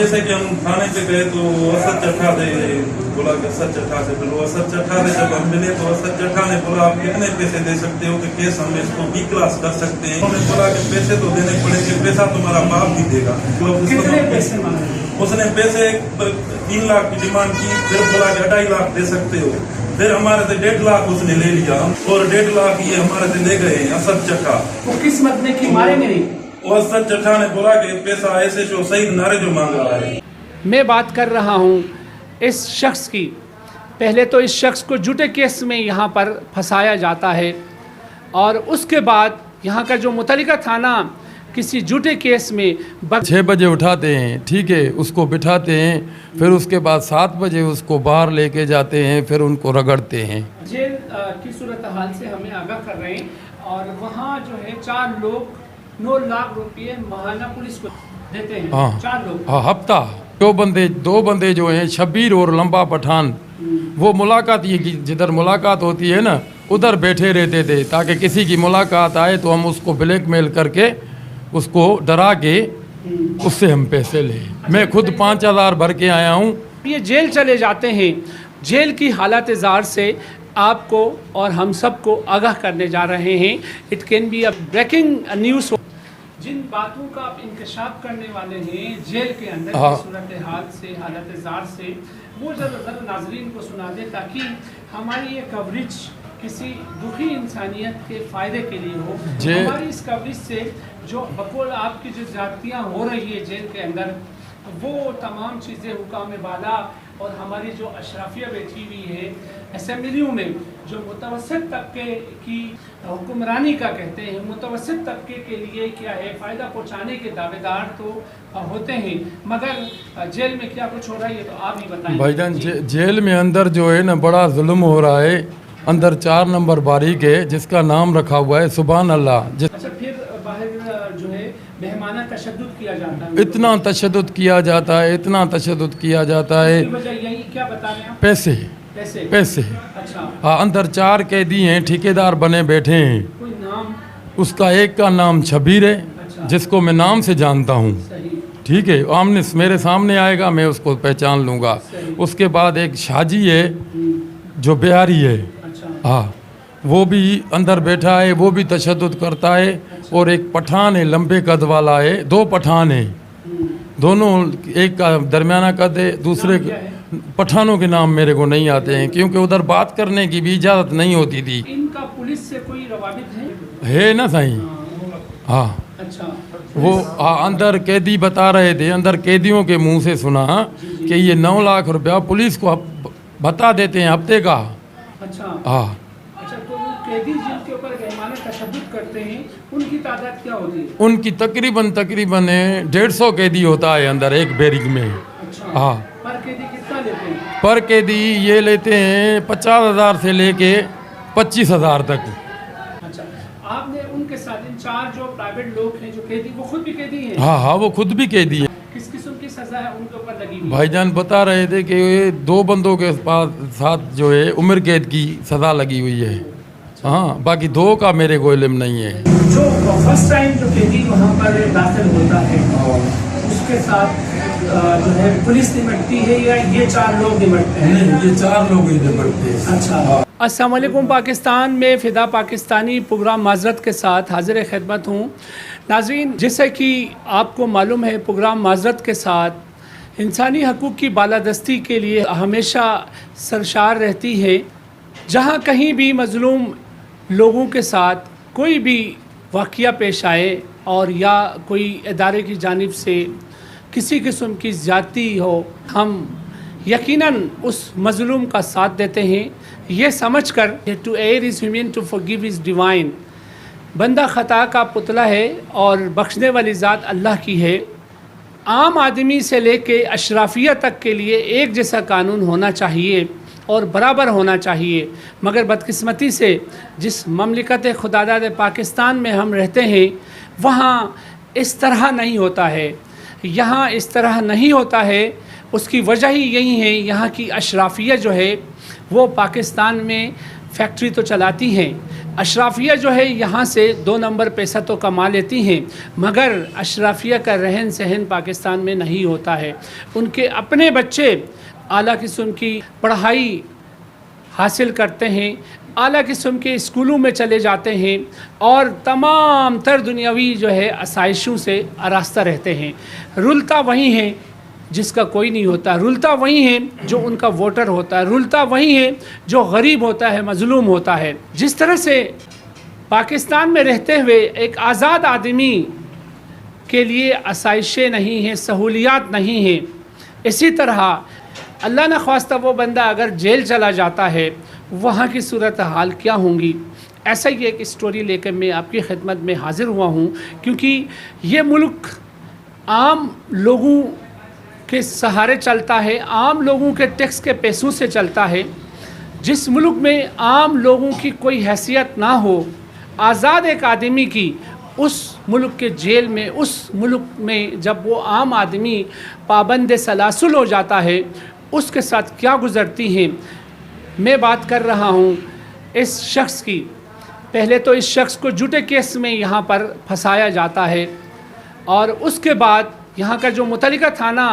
जैसे कि हम थाने पे गए तो असद चट्ठा से बोला कि असद चट्ठा से बोलो, असद चट्ठा से जब हम मिले तो असद चट्ठा ने बोला आप कितने पैसे दे सकते हो कि केस हम इसको बी क्लास कर सकते हैं। उन्होंने बोला कि पैसे तो देने पड़ेंगे, पैसा तुम्हारा बाप भी देगा। कितने पैसे मांगे? उसने पैसे 3 लाख की डिमांड की, फिर बोला कि 2.5 लाख दे सकते हो। फिर हमारे से 1.5 लाख उसने ले लिया और 1.5 लाख ये हमारे से ले गए असद चट्ठा। वो किस मतलब की मारेंगे नहीं? वो असद चट्ठा ने बोला कि पैसा ऐसे जो सही नारे जो मांग रहा है। मैं बात कर रहा हूँ इस शख्स की। पहले तो इस शख्स को झूठे केस में यहाँ पर फंसाया जाता है और उसके बाद यहाँ का जो मुतल्लिका थाना किसी झूठे केस में 6 बजे उठाते हैं, ठीक है, उसको बिठाते हैं, फिर उसके बाद 7 बजे उसको बाहर लेके जाते हैं, फिर उनको रगड़ते हैं। जेल की सूरत हाल से हमें आगाह कर रहे हैं और वहाँ जो है 4 लोग 9 लाख रुपये महाना पुलिस को देते हैं। हाँ 4 लोग हाँ हफ्ता। 2 बंदे जो हैं शब्बीर और लंबा पठान, वो मुलाकात ये जिधर मुलाकात होती है ना उधर बैठे रहते थे ताकि किसी की मुलाकात आए तो हम उसको ब्लैकमेल करके उसको डरा के उससे हम पैसे लें। मैं खुद 5,000 भर के आया हूँ। ये जेल चले जाते हैं। जेल की हालत ज़ार से आपको और हम सबको आगाह करने जा रहे हैं। It can be a breaking news. जिन बातों का आप इंकशाफ करने वाले हैं जेल के अंदर की सूरत हाल से, हालत ज़ार से, वो ज़रा नाज़रीन को सुना दे ताकि हमारी ये कवरेज किसी दुखी इंसानियत के फ़ायदे के लिए हो। हमारी इस कवरेज से जो बकौल आपकी जो ज़्यादतियाँ हो रही है जेल के अंदर, वो तमाम चीज़ें हुकाम बाला और हमारी जो अशराफिया बैठी हुई है असेंबलियों में, जो मुतवस्सित तबके की हुक्मरानी का कहते हैं, मुतवस्सित तबके के लिए क्या है फ़ायदा पहुँचाने के दावेदार तो होते हैं, मगर जेल में क्या कुछ हो रहा है ये तो आप ही बताएं। भाईजान जेल में अंदर जो है ना बड़ा जुल्म हो रहा है। अंदर 4 नंबर बारीक है जिसका नाम रखा हुआ है सुभान अल्लाह। अच्छा, फिर बाहर जो है बेहमाना तशद्दुद किया जाता है। इतना तशद्दुद किया जाता है, इतना तशद्दुद किया जाता है। यही क्या बता रहे हैं आप? पैसे। अच्छा। हाँ, अंदर 4 कैदी हैं, ठेकेदार बने बैठे हैं। कोई नाम? उसका एक का नाम शबीर है। अच्छा। जिसको मैं नाम से जानता हूँ, ठीक है, आमने मेरे सामने आएगा मैं उसको पहचान लूँगा। उसके बाद एक शाजी है जो बिहारी है। अच्छा। हाँ, वो भी अंदर बैठा है, वो भी तशद्दुद करता है। और एक पठान है, लंबे कद वाला है। 2 पठान हैं, दोनों, एक का दरमियाना कद है, दूसरे पठानों के नाम मेरे को नहीं आते हैं क्योंकि उधर बात करने की भी इजाज़त नहीं होती थी। इनका पुलिस से कोई रवाबित है ना साईं? हाँ। अच्छा। वो अंदर कैदी बता रहे थे, अंदर कैदियों के मुंह से सुना कि ये 9 लाख रुपया पुलिस को बता देते हैं हफ्ते का। अच्छा। हाँ। अच्छा, तो वो कैदी जिनके ऊपर बेईमाना तशद्दुद करते हैं उनकी तादाद क्या होती है? उनकी तकरीबन 150 कैदी होता है अंदर एक बैरिक में। अच्छा। हाँ। पर कैदी कितना लेते हैं? पर कैदी ये लेते हैं 50,000 से लेके 25,000 तक। अच्छा, आपने उनके साथ इन 4 जो प्राइवेट लोग हैं जो कैदी, वो खुद भी कैदी हैं? हाँ, वो खुद भी कैदी है। किस किस्म की सजा है उनके ऊपर लगी हुई? भाईजान बता रहे थे कि 2 बंदों के साथ जो है उम्र कैद की सज़ा लगी हुई है। हाँ, बाकी 2 का मेरे को इल्म नहीं है। जो फर्स्ट टाइम जो कैदी वहाँ पर दाखिल होता है उसके साथ जो है पुलिस निपटती है या ये 4 लोग निपटते हैं? नहीं, ये 4 लोग ही निपटते हैं। अच्छा। अस्सलाम वालेकुम। पाकिस्तान में फ़िदा पाकिस्तानी प्रोग्राम माजरत के साथ हाजिर खिदमत हूँ। नाज़रीन, जैसे कि आपको मालूम है प्रोग्राम माजरत के साथ इंसानी हकूक़ की बालादस्ती के लिए हमेशा सरशार रहती है। जहाँ कहीं भी मज़लूम लोगों के साथ कोई भी वाक़या पेश आए और या कोई इदारे की जानिब से किसी किस्म की ज़्यादती हो, हम यकीनन उस मज़लूम का साथ देते हैं ये समझ कर to err is human to forgive is divine. बंदा ख़ता का पुतला है और बख्शने वाली ज़ात अल्लाह की है। आम आदमी से लेके अशराफिया तक के लिए एक जैसा कानून होना चाहिए और बराबर होना चाहिए, मगर बदकिस्मती से जिस ममलिकत खुदादाद पाकिस्तान में हम रहते हैं वहाँ इस तरह नहीं होता है। यहाँ इस तरह नहीं होता है, उसकी वजह ही यही है यहाँ की अशराफिया जो है वो पाकिस्तान में फैक्ट्री तो चलाती हैं, अशराफिया जो है यहाँ से 2 नंबर पैसा तो कमा लेती हैं, मगर अशराफिया का रहन सहन पाकिस्तान में नहीं होता है। उनके अपने बच्चे आला किस्म की पढ़ाई हासिल करते हैं, आला किस्म के स्कूलों में चले जाते हैं और तमाम तर दुनियावी जो है आसाइशों से आरास्ता रहते हैं। रुलता वही है जिसका कोई नहीं होता, रुलता वही है जो उनका वोटर होता है, रुलता वही है जो गरीब होता है, मजलूम होता है। जिस तरह से पाकिस्तान में रहते हुए एक आज़ाद आदमी के लिए आसाइशें नहीं हैं, सहूलियात नहीं हैं, इसी तरह अल्लाह न ख्वास्ता वो बंदा अगर जेल चला जाता है वहाँ की सूरत हाल क्या होंगी। ऐसा ही एक स्टोरी लेकर मैं आपकी खिदमत में हाज़िर हुआ हूँ, क्योंकि ये मुल्क आम लोगों के सहारे चलता है, आम लोगों के टैक्स के पैसों से चलता है। जिस मुल्क में आम लोगों की कोई हैसियत ना हो, आज़ाद एक आदमी की, उस मुल्क के जेल में, उस मुल्क में जब वो आम आदमी पाबंद सलासुल हो जाता है, उसके साथ क्या गुज़रती हैं। मैं बात कर रहा हूँ इस शख्स की। पहले तो इस शख्स को झूठे केस में यहाँ पर फंसाया जाता है और उसके बाद यहाँ का जो मुतल्लिका थाना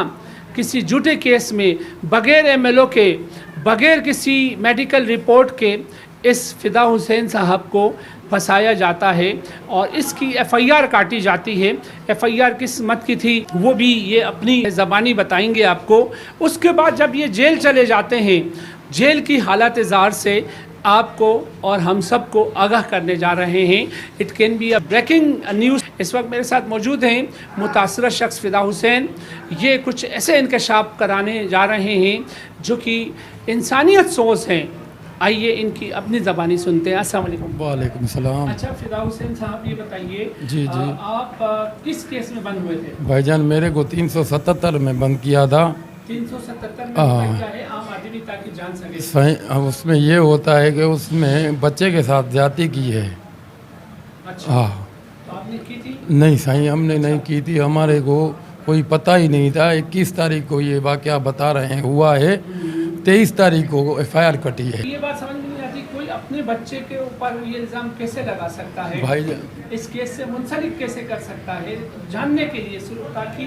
किसी झूठे केस में बग़ैर एमएलओ के, बग़ैर किसी मेडिकल रिपोर्ट के इस फ़िदा हुसैन साहब को फंसाया जाता है और इसकी एफआईआर काटी जाती है। एफआईआर किस मत की थी वो भी ये अपनी ज़बानी बताएंगे आपको। उसके बाद जब ये जेल चले जाते हैं, जेल की हालत ज़ार से आपको और हम सब को आगाह करने जा रहे हैं। It can be a breaking news. इस वक्त मेरे साथ मौजूद हैं मुतासरा शख्स फ़िदा हुसैन। ये कुछ ऐसे इंकशाफ कराने जा रहे हैं जो कि इंसानियत सोच हैं। आइए इनकी अपनी ज़बानी सुनते हैं। अस्सलाम वालेकुम। वालेकुम सलाम। अच्छा फ़िदा हुसैन साहब, ये बताइए जी जी आप किस केस में बंद हुए थे? भाईजान मेरे को 377 में बंद किया था। 377 में क्या है आम आदमी ताकि जान सके? सही, उसमें ये होता है कि उसमें बच्चे के साथ ज्यादती की है। अच्छा, हाँ। तो आपने की थी? नहीं सही, हमने नहीं की थी। हमारे को कोई पता ही नहीं था। 21 तारीख को ये वाक़या बता रहे हैं हुआ है, 23 तारीख को एफआईआर कटी है। ये बात समझ में नहीं आती, कोई अपने बच्चे के ऊपर ये इल्ज़ाम कैसे लगा सकता है? भाई इस केस से मुंसलिक कैसे कर सकता है, जानने के लिए शुरू, ताकि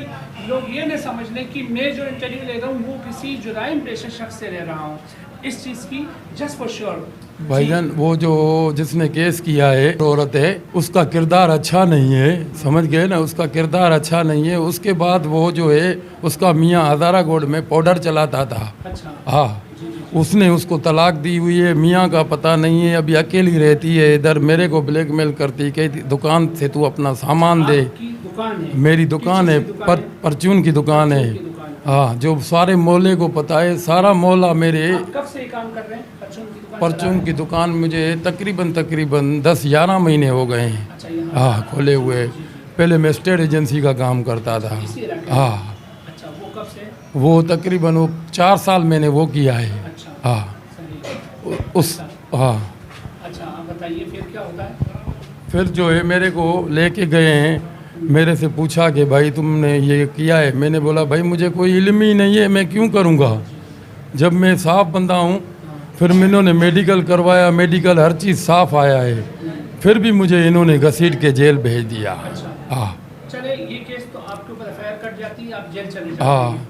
लोग ये न समझ लें कि मैं जो इंटरव्यू ले रहा हूँ वो किसी जुराइम पेशा शख्स से ले रहा हूँ। इस चीज़ की जस्ट फॉर श्योर। भाईजान वो जो जिसने केस किया है औरत है, उसका किरदार अच्छा नहीं है, समझ गए ना, उसका किरदार अच्छा नहीं है। उसके बाद वो जो है उसका मियाँ हज़ारा गोड में पाउडर चलाता था। अच्छा, हाँ, उसने उसको तलाक दी हुई है, मियाँ का पता नहीं है, अभी अकेली रहती है इधर। मेरे को ब्लैकमेल करती, कहती दुकान से तू अपना सामान दे। आपकी दुकान है? मेरी दुकान है, परचून की दुकान है। हाँ, जो सारे मोहल्ले को पता है, सारा मोहल्ला मेरे। आप कब से ये काम कर रहे हैं? परचून की दुकान मुझे तकरीबन 10-11 महीने हो गए हैं। अच्छा, यहाँ हाँ, खोले हुए। पहले मैं स्टेट एजेंसी का काम करता था। इसी इलाके में? हाँ, अच्छा, वो कब से? वो तकरीबन वो 4 साल मैंने वो किया है। अच्छा, हाँ, सही। उस हाँ। अच्छा, आप बताइए फिर क्या होता है? फिर जो है मेरे को लेके गए हैं, मेरे से पूछा कि भाई तुमने ये किया है। मैंने बोला भाई मुझे कोई इल्म ही नहीं है, मैं क्यों करूँगा, जब मैं साफ बंदा हूँ। फिर इन्होंने मेडिकल करवाया, मेडिकल हर चीज़ साफ आया है, फिर भी मुझे इन्होंने घसीट के जेल भेज दिया। हाँ, चले, ये केस तो आपके ऊपर एफआईआर कट जाती है, आप जेल चले जाते हैं। हाँ,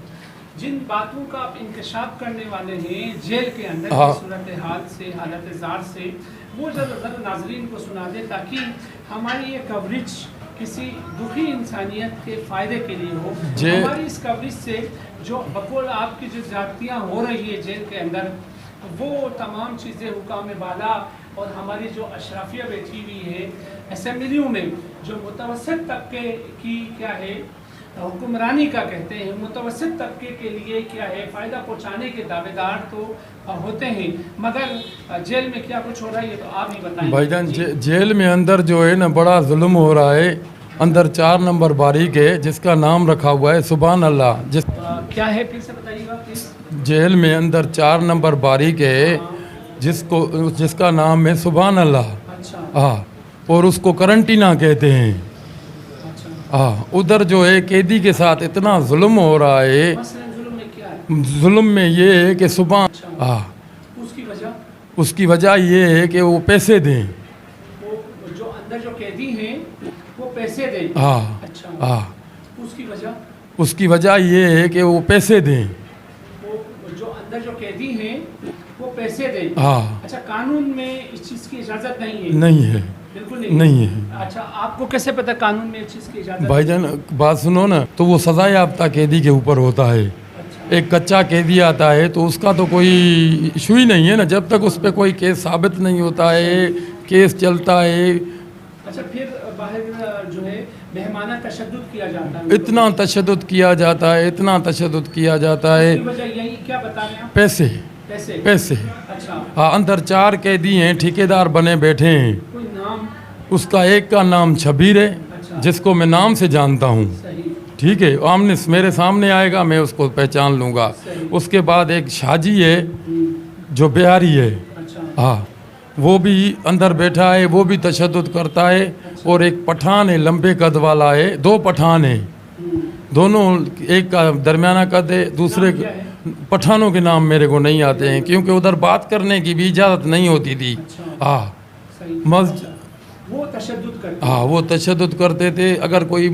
जिन बातों का आप इंकशाफ करने वाले हैं जेल के अंदर हाँ। की सूरत हाल से, हालत ज़ार से, वो ज़रा नाजरीन को सुना दे ताकि हमारी ये कवरेज किसी दुखी इंसानियत के फ़ायदे के लिए हो। हमारी इस कवरेज से जो बकौल आपकी जो ज़्यादतियाँ हो रही है जेल के अंदर, वो तमाम चीज़ें हुकाम बाला और हमारी जो अशराफिया बैठी हुई है असेंबलियों में, जो मुतवस्सित तबके की क्या है हुक्मरानी का कहते हैं, मुतवस्सित तबके के लिए क्या है फ़ायदा पहुँचाने के दावेदार तो होते हैं, मगर जेल में क्या कुछ हो रहा है ये तो आप ही बताएं। भाईजान जेल में अंदर जो है ना बड़ा जुल्म हो रहा है। अंदर 4 नंबर बारीक है जिसका नाम रखा हुआ है सुभान अल्लाह। क्या है फिर से बताइएगा प्लीज़। जेल में अंदर 4 नंबर बारीक है जिसका नाम है सुभान अल्लाह। अच्छा, हाँ, और उसको करंटीना कहते हैं। अच्छा, हाँ, उधर जो है कैदी के साथ इतना जुल्म हो रहा है। मसलन जुल्म में क्या है? जुल्म में ये है कि सुबह हाँ, उसकी वजह उसकी वजह ये है कि वो पैसे दें। वो जो अंदर जो कैदी हैं वो पैसे दें। हाँ अच्छा। हाँ, उसकी वजह उसकी वजह ये है कि वो पैसे दें। वो जो अंदर जो कैदी हैं वो पैसे दें। हाँ। अच्छा, कानून में इस चीज़ की इजाज़त नहीं है? नहीं है, बिल्कुल नहीं है। अच्छा, आपको कैसे पता कानून में इस चीज़ की इजाज़त? भाईजान बात सुनो ना, तो वो सजा याफ्ता कैदी के ऊपर होता है। अच्छा। एक कच्चा कैदी आता है तो उसका तो कोई इशू ही नहीं है ना, जब तक उस पर कोई केस साबित नहीं होता है, केस चलता है। अच्छा, फिर बाहर जो है मेहमाना तशद्दुद किया जाता है? इतना तशद्दुद किया जाता है, इतना तशद्दुद किया जाता है। इसकी वजह यही क्या बता रहे हैं आप? पैसे पैसे। पैसे। अच्छा, हाँ, अंदर 4 कैदी हैं, ठेकेदार बने बैठे हैं। कोई नाम? उसका एक का नाम छबीर है, अच्छा। जिसको मैं नाम से जानता हूँ। सही। ठीक है, आमने मेरे सामने आएगा, मैं उसको पहचान लूँगा। सही। उसके बाद एक शाजी है जो बिहारी है। अच्छा। हाँ, वो भी अंदर बैठा है, वो भी तशद्दुद करता है। और एक पठान है, लंबे कद वाला है। 2 पठान है, दोनों, एक का दरमियाना कद है, दूसरे नाम क्या है? पठानों के नाम मेरे को नहीं आते हैं, क्योंकि उधर बात करने की भी इजाज़त नहीं होती थी। अच्छा। हाँ, सही। मस्जिद। वो तशद्दुद करते हाँ, वो तशद्दुद करते थे। अगर कोई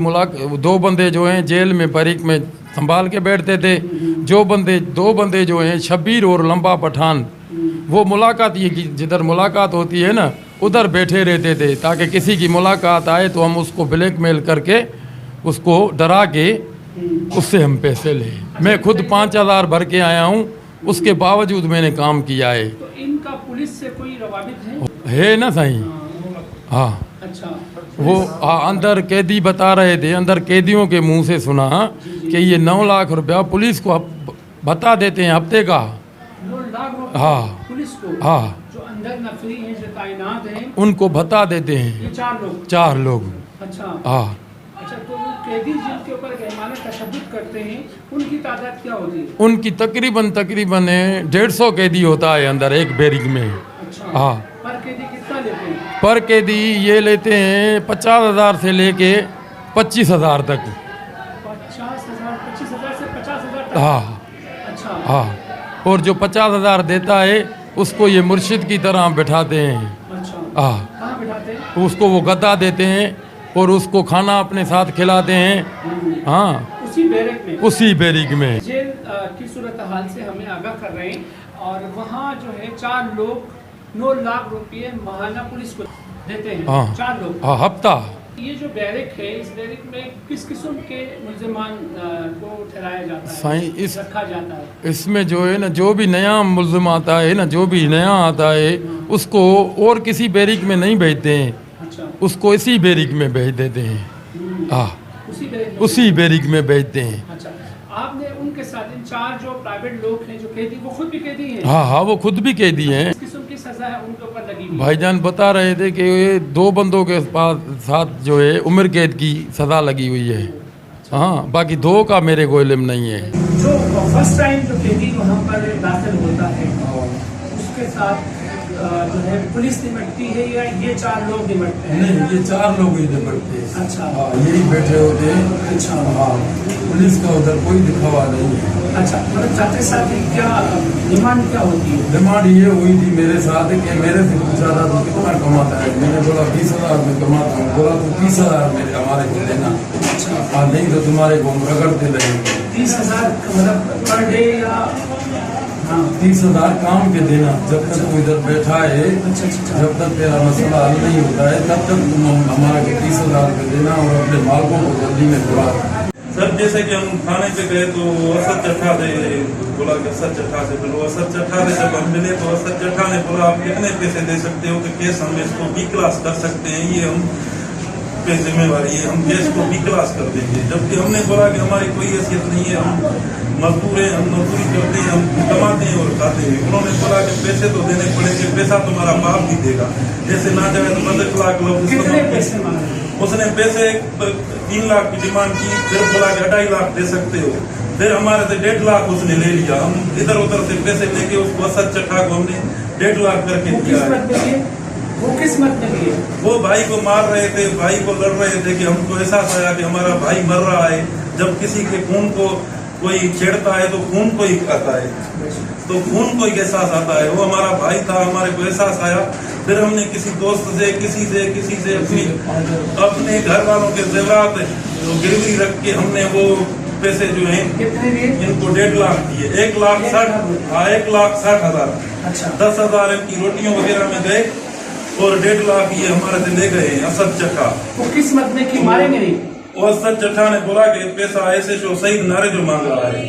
2 बंदे जो हैं जेल में बरीक में संभाल के बैठते थे। 2 बंदे जो हैं, शब्बीर और लंबा पठान, वो मुलाकात, ये जिधर मुलाकात होती है ना, उधर बैठे रहते थे, ताकि किसी की मुलाकात आए तो हम उसको ब्लैकमेल करके, उसको डरा के उससे हम पैसे लें। मैं खुद 5,000 भर के आया हूँ, उसके बावजूद मैंने काम किया है। तो इनका पुलिस से कोई रवाबित है? है ना सही। हाँ, अच्छा। वो अंदर कैदी बता रहे थे, अंदर कैदियों के मुंह से सुना कि ये 9 लाख रुपया पुलिस को बता देते हैं हफ्ते का। 9 लाख रुपए हाँ। पुलिस को? हाँ, जो अंदर नफरी हैं, जो तैनात हैं, उनको बता देते ये हैं। 4 लोग? 4 लोग। अच्छा। हाँ, अच्छा, तो वो कैदी जिनके ऊपर बेईमाना तशद्दुद करते हैं, उनकी तादाद क्या होती है? उनकी तकरीबन 150 कैदी होता है अंदर एक बैरिक में। अच्छा। हाँ, पर कैदी कितना लेते हैं? पर कैदी ये लेते हैं 50,000 से लेके 25,000 तक। 50,000, 25,000 से 50,000 तक? हाँ अच्छा। हाँ, और जो 50,000 देता है उसको ये मुर्शिद की तरह बैठाते हैं। अच्छा। हाँ, कहाँ बिठाते हैं? उसको वो गद्दा देते हैं और उसको खाना अपने साथ खिलाते हैं। हाँ, उसी बैरक में? उसी बैरिक में। जेल की सूरत हाल से हमें आगाह कर रहे हैं, और वहाँ जो है 4 लोग 9 लाख रुपये माहाना पुलिस को देते हैं। हाँ। 4 लोग? हाँ, हफ्ता। ये जो बैरक है, इस बैरक में किस किस्म के मुल्जिमान को ठहराया जाता है, साईं, रखा जाता है? इसमें जो है ना, जो भी नया मुल्ज़िम आता है ना, जो भी नया आता है, उसको और किसी बैरिक में नहीं भेजते हैं, अच्छा। उसको इसी बैरिक में भेज देते हैं। हाँ, उसी बैरक में? उसी बैरिक में भेजते हैं। अच्छा। आपने उनके साथ इन 4 जो प्राइवेट लोग हैं, जो कैदी, वो खुद भी कैदी हैं? हाँ हाँ, वो खुद भी कैदी हैं। किस किस्म की सजा है उनके ऊपर लगी हुई? भाईजान बता रहे थे कि ये 2 बंदों के पास साथ जो है उम्र कैद की सज़ा लगी हुई है। हाँ, बाकी 2 का मेरे को इल्म नहीं है। जो फर्स्ट टाइम जो कैदी वहाँ पर दाखिल होता है, उसके साथ जो है पुलिस निपटती है या ये 4 लोग निपटते हैं? नहीं, ये 4 लोग ही निपटते हैं। अच्छा। हाँ, यही बैठे होते हैं। अच्छा। हाँ, पुलिस का उधर कोई दिखावा नहीं है। अच्छा, मतलब जाते साथ ही क्या डिमांड क्या होती है? डिमांड ये हुई थी मेरे साथ कि मेरे से पूछा था तो कितना कमाता है। मैंने बोला 20,000 में कमाता हूँ। बोला तो 30,000 मेरे हमारे को देना। अच्छा। हाँ, नहीं तो तुम्हारे को हम रगड़ते रहेंगे। 30,000 मतलब पर डे या? हाँ। 30,000 काम के देना, जब तक तू इधर बैठा है, अच्छा अच्छा। जब तक तेरा मसला हल नहीं होता है, तब तक तुम हमारा 30,000 रुपये देना और अपने मालकों को जल्दी में बुला। सर, जैसे कि हम थाने पे गए तो असद चट्ठा दे बोला कि असद चट्ठा से मिलो। असद चट्ठा से जब हम मिले तो असद चट्ठा ने बोला आप कितने पैसे दे सकते हो कि केस हम इसको B क्लास कर सकते हैं, ये हम पे जिम्मेवारी है, हम केस को B क्लास कर देंगे। जबकि हमने बोला कि हमारी कोई हैसियत नहीं है, हम मजदूर हैं, हम मजदूरी करते हैं, हम कमाते हैं और खाते हैं। उन्होंने बोला कि पैसे तो देने पड़ेंगे, पैसा तुम्हारा बाप भी देगा। जैसे ना जाए तो 10 लाख लोग। कितने पैसे मांगे? उसने पैसे 3 लाख की डिमांड की, फिर बोला कि 2.5 लाख दे सकते हो। फिर हमारे से 1.5 लाख उसने ले लिया। हम इधर उधर से पैसे लेके उसको असद चट्ठा को हमने 1.5 लाख करके दिया है। वो किस्मत में लिए वो भाई को मार रहे थे, भाई को लड़ रहे थे कि हमको एहसास आया कि हमारा भाई मर रहा है। जब किसी के खून को कोई छेड़ता है तो खून को ही खाता है। तो खून को एहसास आता है। वो हमारा भाई था, हमारे को एहसास आया। फिर हमने किसी दोस्त से किसी से अपने घर वालों के जेवरात गिरवी रख के हमने वो पैसे जो हैं इनको 1.5 लाख दिए। 1,60,000। अच्छा। 10,000 इनकी रोटियों वगैरह में गए और 1.5 लाख ये हमारे से ले गए असद चट्टा। वो किस मत में कि मारेंगे नहीं? वो असद चट्टा ने बोला कि पैसा ऐसे जो सही नारे जो मांग रहा है।